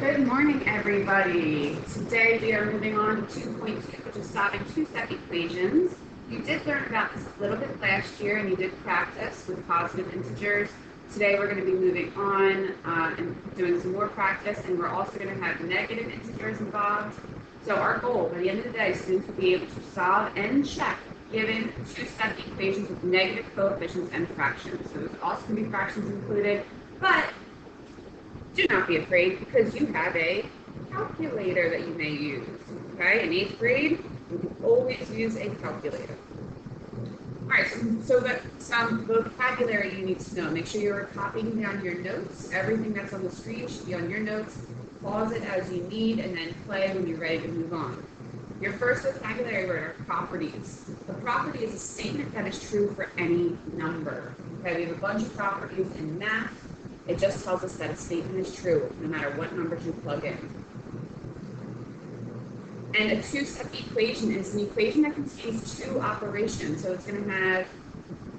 Good morning, everybody. Today we are moving on to 2.2, which is solving two-step equations. You did learn about this a little bit last year, and you did practice with positive integers. Today we're going to be moving on and doing some more practice, and we're also going to have negative integers involved. So our goal by the end of the day, students will be able to solve and check given two-step equations with negative coefficients and fractions. So there's also going to be fractions included, but do not be afraid because you have a calculator that you may use. Okay, in 8th grade, you can always use a calculator. All right, so that's some vocabulary you need to know. Make sure you're copying down your notes. Everything that's on the screen should be on your notes. Pause it as you need and then play when you're ready to move on. Your first vocabulary word are properties. The property is a statement that is true for any number. Okay, we have a bunch of properties in math. It just tells us that a statement is true, no matter what numbers you plug in. And a two-step equation is an equation that contains two operations. So it's going to have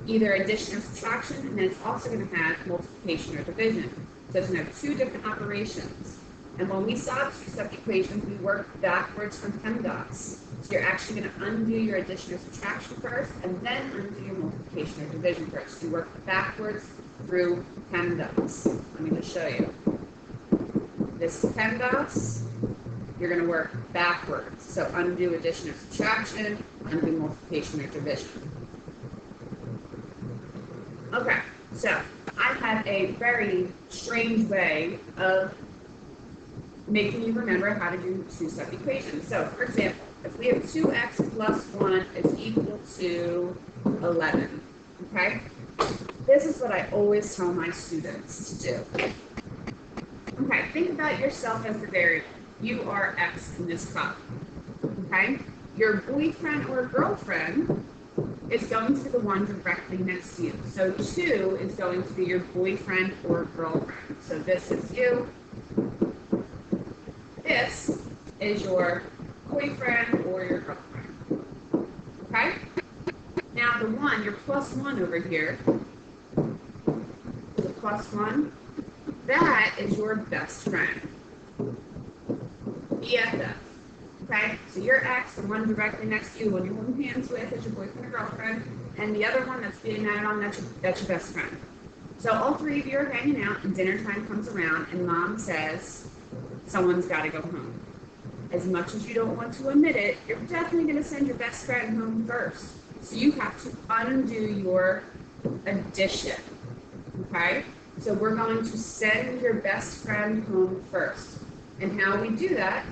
either addition or subtraction, and then it's also going to have multiplication or division. So it's going to have two different operations. And when we solve two-step equations, we work backwards from PEMDAS. So you're actually going to undo your addition or subtraction first, and then undo your multiplication or division first. You work backwards through PEMDAS. Let me just show you. This is PEMDAS. You're going to work backwards. So undo addition or subtraction, undo multiplication or division. Okay, so I have a very strange way of making you remember how to do two-step equations. So, for example, if we have 2x plus 1 is equal to 11, okay? This is what I always tell my students to do. Okay, think about yourself as the variable. You are x in this problem, okay? Your boyfriend or girlfriend is going to be the one directly next to you. So 2 is going to be your boyfriend or girlfriend. So this is you. This is your boyfriend or your girlfriend, okay? Now the 1, your plus 1 over here, the plus 1, that is your best friend, BFF, okay? So your X, the one directly next to you, when you're holding hands with, is your boyfriend or girlfriend, and the other one that's being added on, that's your best friend. So all three of you are hanging out, and dinner time comes around, and mom says, someone's got to go home. As much as you don't want to admit it, you're definitely going to send your best friend home first. So you have to undo your addition, okay? So we're going to send your best friend home first. And how we do that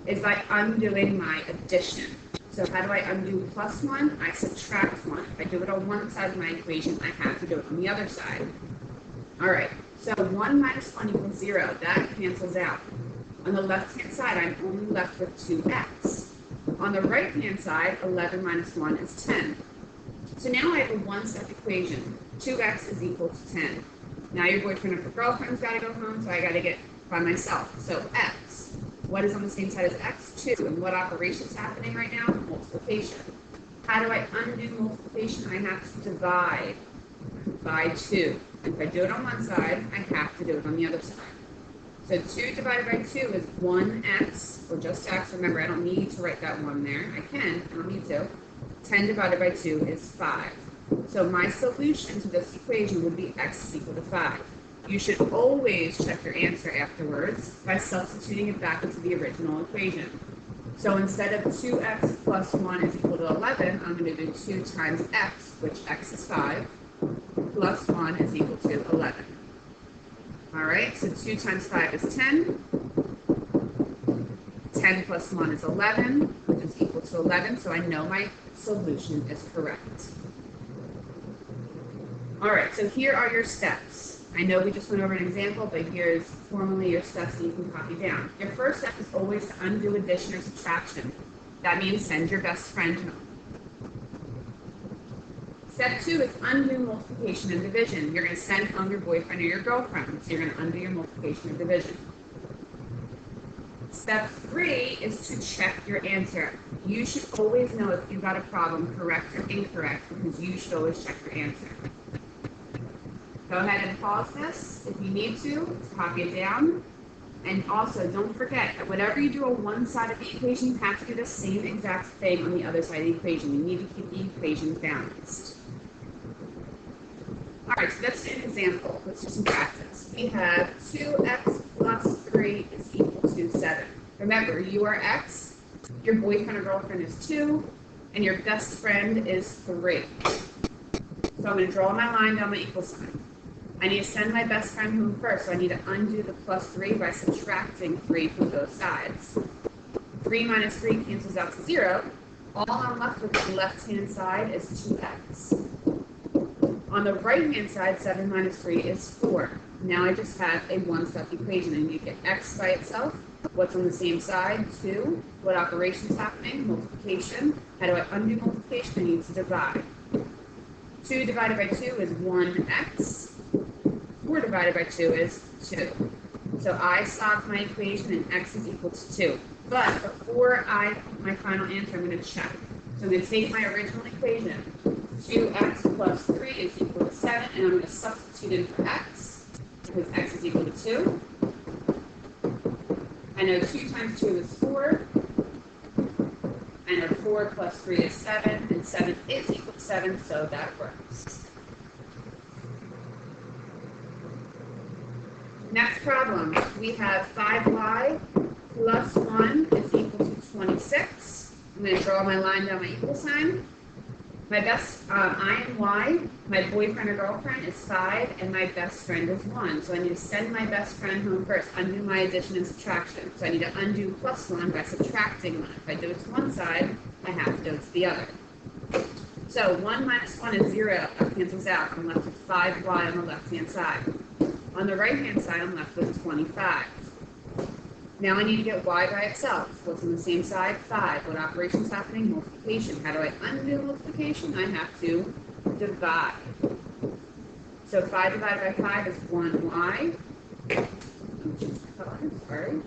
is by undoing my addition. So how do I undo plus 1? I subtract 1. If I do it on one side of my equation, I have to do it on the other side. All right, so 1 minus 1 equals 0. That cancels out. On the left-hand side, I'm only left with 2x. On the right-hand side, 11 minus 1 is 10. So now I have a one-step equation. 2x is equal to 10. Now your boyfriend or girlfriend's got to go home, so I got to get by myself. So x. What is on the same side as x? 2. And what operation is happening right now? Multiplication. How do I undo multiplication? I have to divide by 2. If I do it on one side, I have to do it on the other side. So 2 divided by 2 is 1x, or just x. Remember, I don't need to write that 1 there. I can, I don't need to. 10 divided by 2 is 5. So my solution to this equation would be x is equal to 5. You should always check your answer afterwards by substituting it back into the original equation. So instead of 2x plus 1 is equal to 11, I'm going to do 2 times x, which x is 5, plus 1 is equal to 11. All right, so 2 times 5 is 10. 10 plus 1 is 11, which is equal to 11, so I know my solution is correct. All right, so here are your steps. I know we just went over an example, but here's formally your steps that you can copy down. Your first step is always to undo addition or subtraction. That means send your best friend home. Step 2 is undo multiplication and division. You're going to send home your boyfriend or your girlfriend, so you're going to undo your multiplication and division. Step 3 is to check your answer. You should always know if you got a problem correct or incorrect because you should always check your answer. Go ahead and pause this if you need to. Copy it down. And also, don't forget that whenever you do a one side of the equation, you have to do the same exact thing on the other side of the equation. You need to keep the equation balanced. All right, so let's do an example. Let's do some practice. We have 2x plus 3 is equal to 7. Remember, you are x, your boyfriend or girlfriend is 2, and your best friend is 3. So I'm going to draw my line down my equal sign. I need to send my best friend home first, so I need to undo the plus 3 by subtracting 3 from both sides. 3 minus 3 cancels out to 0. All I'm left with on the left-hand side is 2x. On the right-hand side, 7 minus 3 is 4. Now I just have a one-step equation. I need to get x by itself. What's on the same side? 2. What operation is happening? Multiplication. How do I undo multiplication? I need to divide. 2 divided by 2 is 1x. 4 divided by 2 is 2. So I solved my equation and x is equal to 2. But before I put my final answer, I'm going to check. So I'm going to take my original equation. 2x plus 3 is equal to 7, and I'm going to substitute in for x, because x is equal to 2. I know 2 times 2 is 4. I know 4 plus 3 is 7, and 7 is equal to 7, so that works. Next problem, we have 5y plus 1 is equal to 26. I'm going to draw my line down my equal sign. My best, I am y, my boyfriend or girlfriend is 5, and my best friend is 1. So I need to send my best friend home first, undo my addition and subtraction. So I need to undo plus 1 by subtracting 1. If I do it to one side, I have to do it to the other. So 1 minus 1 is 0, that cancels out. I'm left with 5y on the left-hand side. On the right-hand side, I'm left with 25. Now I need to get y by itself. What's on the same side? 5. What operation is happening? Multiplication. How do I undo multiplication? I have to divide. So 5 divided by 5 is 1y. Sorry.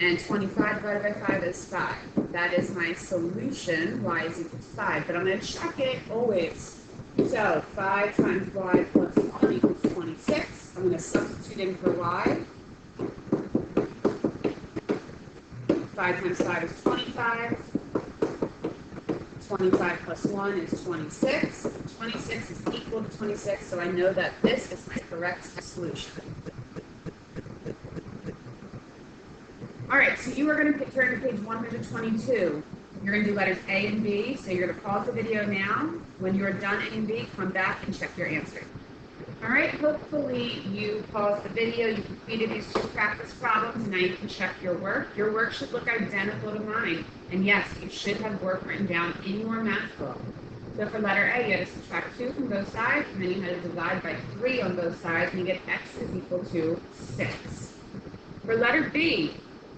And 25 divided by 5 is 5. That is my solution. Y is equal to 5. But I'm going to check it always. So 5 times y plus 1 equals 26. I'm going to substitute in for y. 5 times 5 is 25. 25 plus 1 is 26. 26 is equal to 26, so I know that this is my correct solution. All right, so you are going to turn to page 122. You're going to do letters A and B, so you're going to pause the video now. When you are done A and B, come back and check your answer. All right, hopefully you paused the video, you completed these 2 practice problems, and now you can check your work. Your work should look identical to mine. And yes, you should have work written down in your math book. So for letter A, you had to subtract 2 from both sides, and then you had to divide by 3 on both sides, and you get x is equal to 6. For letter B,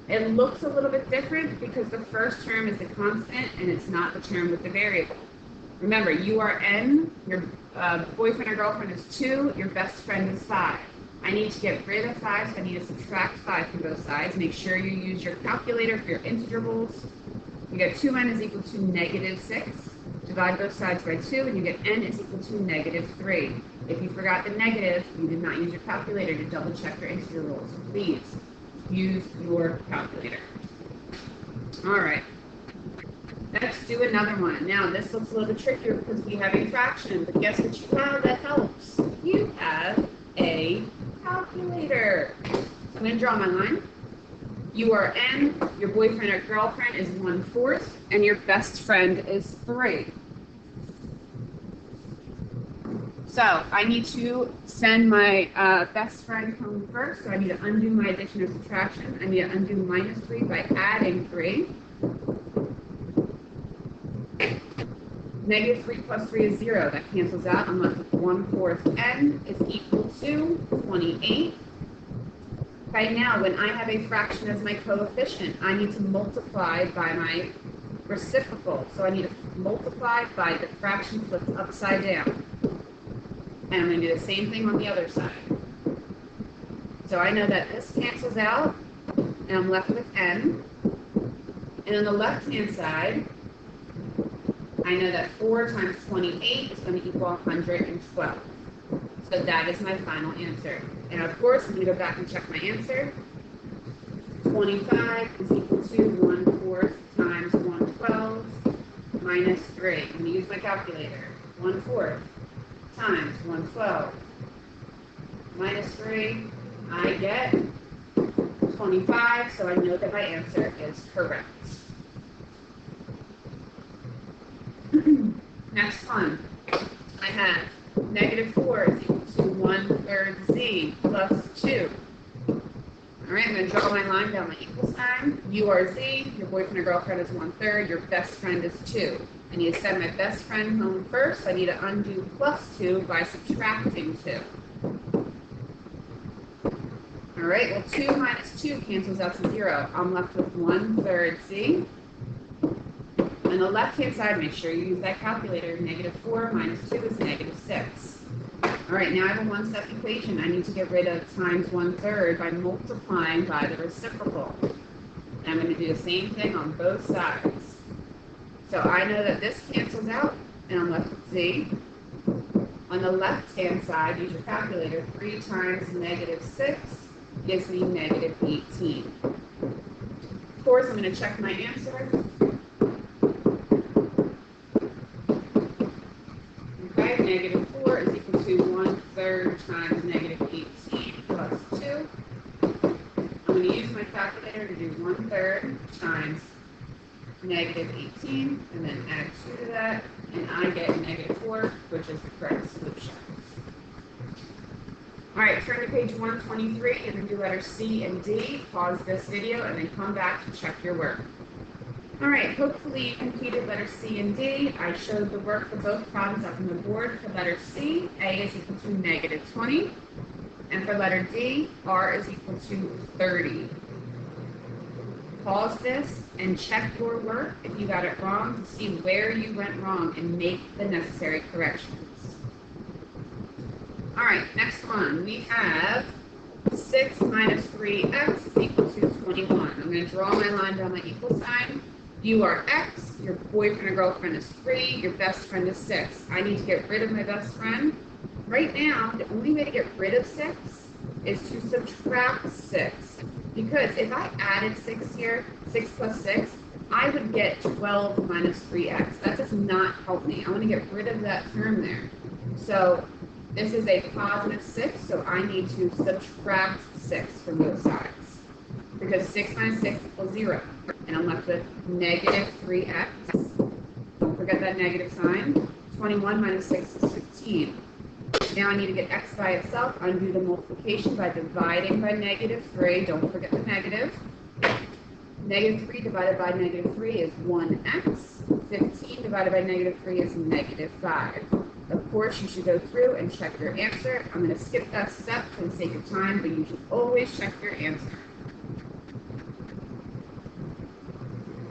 it looks a little bit different because the first term is the constant, and it's not the term with the variable. Remember, you are n, your boyfriend or girlfriend is 2, your best friend is 5. I need to get rid of 5, so I need to subtract 5 from both sides. Make sure you use your calculator for your integrals. You get 2 n is equal to negative 6. Divide both sides by 2, and you get n is equal to negative 3. If you forgot the negative, you did not use your calculator to double check your integrals. Please use your calculator. All right. Let's do another one. Now, this looks a little bit trickier because we have a fraction, but guess what you have that helps? You have a calculator. So I'm going to draw my line. You are n, your boyfriend or girlfriend is 1/4, and your best friend is 3. So I need to send my best friend home first, so I need to undo my addition or subtraction. I need to undo minus 3 by adding 3. Negative 3 plus 3 is 0. That cancels out. I'm left with 1/4 n is equal to 28. Right now, when I have a fraction as my coefficient, I need to multiply by my reciprocal. So I need to multiply by the fraction flipped upside down. And I'm going to do the same thing on the other side. So I know that this cancels out, and I'm left with n. And on the left-hand side, I know that 4 times 28 is going to equal 112. So that is my final answer. And of course, I'm going to go back and check my answer. 25 is equal to 1/4 times 1/12 minus 3. I'm going to use my calculator. 1/4 times 1/12 minus 3. I get 25, so I know that my answer is correct. Next one, I have -4 is equal to 1/3 z plus 2. All right, I'm going to draw my line down my equal sign. You are z, your boyfriend or girlfriend is 1/3, your best friend is 2. I need to send my best friend home first. I need to undo plus 2 by subtracting 2. All right, well, 2 minus 2 cancels out to 0. I'm left with 1/3 z. On the left-hand side, make sure you use that calculator. -4 minus 2 is -6. All right, now I have a one-step equation. I need to get rid of times 1/3 by multiplying by the reciprocal. And I'm going to do the same thing on both sides. So I know that this cancels out, and I'm left with z. On the left-hand side, use your calculator. 3 times -6 gives me -18. Of course, I'm going to check my answer. -4 is equal to 1/3 times -18 plus 2. I'm going to use my calculator to do 1/3 times -18 and then add 2 to that, and I get -4, which is the correct solution. All right, turn to page 123 and then do letters C and D. Pause this video and then come back to check your work. All right, hopefully you completed letter C and D. I showed the work for both problems up on the board. For letter C, A is equal to -20. And for letter D, R is equal to 30. Pause this and check your work if you got it wrong to see where you went wrong and make the necessary corrections. All right, next one. We have 6 minus 3x is equal to 21. I'm going to draw my line down my equal sign. You are x, your boyfriend or girlfriend is 3, your best friend is 6. I need to get rid of my best friend. Right now, the only way to get rid of 6 is to subtract 6. Because if I added 6 here, 6 plus 6, I would get 12 minus 3x. That does not help me. I want to get rid of that term there. So this is a positive 6, so I need to subtract 6 from both sides. Because 6 minus 6 equals 0. And I'm left with -3x. Don't forget that negative sign. 21 minus 6 is 15. Now I need to get x by itself, undo the multiplication by dividing by -3. Don't forget the negative. -3 divided by -3 is 1x. 15 divided by -3 is -5. Of course, you should go through and check your answer. I'm going to skip that step for the sake of time, but you should always check your answer.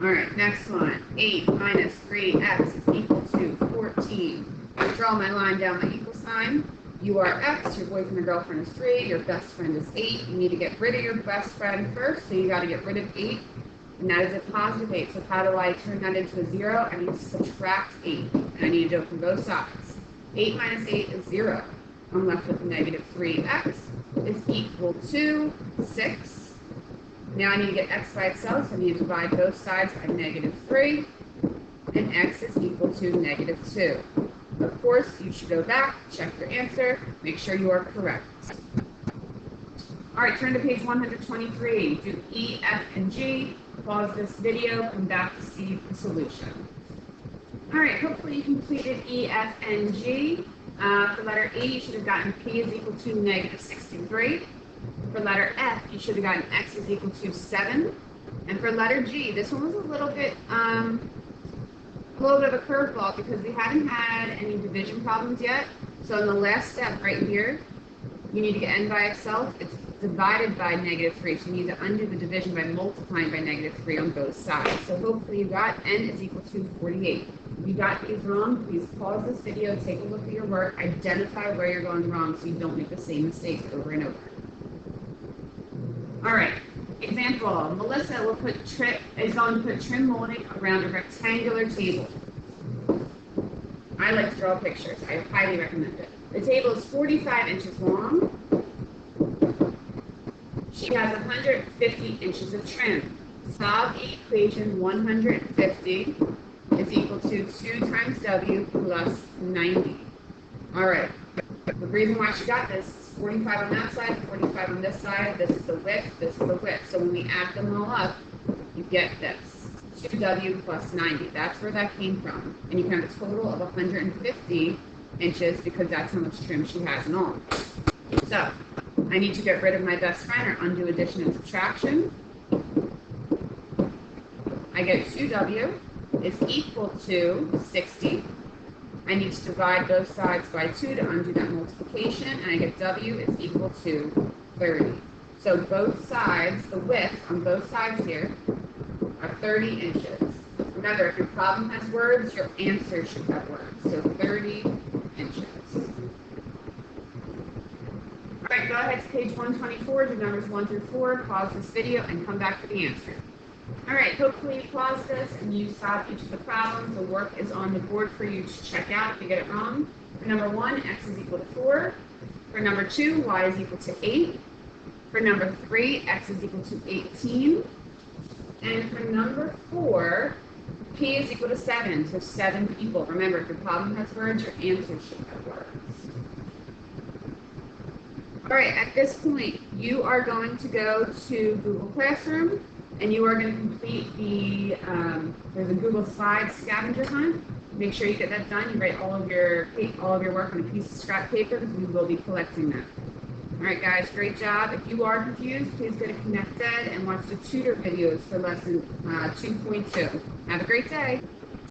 All right, next one. 8 minus 3x is equal to 14. I draw my line down my equal sign. You are x, your boyfriend or girlfriend is 3, your best friend is 8. You need to get rid of your best friend first, so you got to get rid of 8. And that is a positive 8. So how do I turn that into a 0? I need to subtract 8. And I need to do it from both sides. 8 minus 8 is 0. I'm left with -3x is equal to 6. Now I need to get x by itself, so I need to divide both sides by -3. And x is equal to -2. Of course, you should go back, check your answer, make sure you are correct. All right, turn to page 123. Do E, F, and G. Pause this video, come back to see the solution. All right, hopefully you completed E, F, and G. For letter E, you should have gotten P is equal to -63. For letter F, you should have gotten x is equal to 7. And for letter G, this one was a little bit of a curveball because we haven't had any division problems yet. So in the last step right here, you need to get n by itself. It's divided by -3, so you need to undo the division by multiplying by -3 on both sides. So hopefully you got n is equal to 48. If you got these wrong, please pause this video, take a look at your work, identify where you're going wrong so you don't make the same mistakes over and over. All right, example, Melissa is going to put trim molding around a rectangular table. I like to draw pictures. I highly recommend it. The table is 45 inches long She has 150 inches of trim. Solve the equation 150 is equal to 2 times W plus 90. All right. The reason why she got this is 45 on that side, 45 on this side. This is the width, this is the width. So when we add them all up, you get this. 2W plus 90. That's where that came from. And you can have a total of 150 inches because that's how much trim she has in all. So I need to get rid of my best friend or undo addition and subtraction. I get 2W is equal to 60. I need to divide both sides by 2 to undo that multiplication, and I get W is equal to 30. So both sides, the width on both sides here, are 30 inches. Remember, if your problem has words, your answer should have words. So 30 inches. All right, go ahead to page 124, do numbers 1 through 4, pause this video, and come back for the answer. All right, hopefully you pause this and you solve each of the problems. The work is on the board for you to check out if you get it wrong. For number 1, x is equal to 4. For number 2, y is equal to 8. For number 3, x is equal to 18. And for number 4, p is equal to 7, so 7 people. Remember, if your problem has words, your answer should have words. All right, at this point, you are going to go to Google Classroom, and you are going to complete the, there's a Google Slides scavenger hunt. Make sure you get that done. You write all of your work on a piece of scrap paper because we will be collecting that. All right, guys, great job. If you are confused, please go to ConnectEd and watch the tutor videos for lesson 2.2. Have a great day.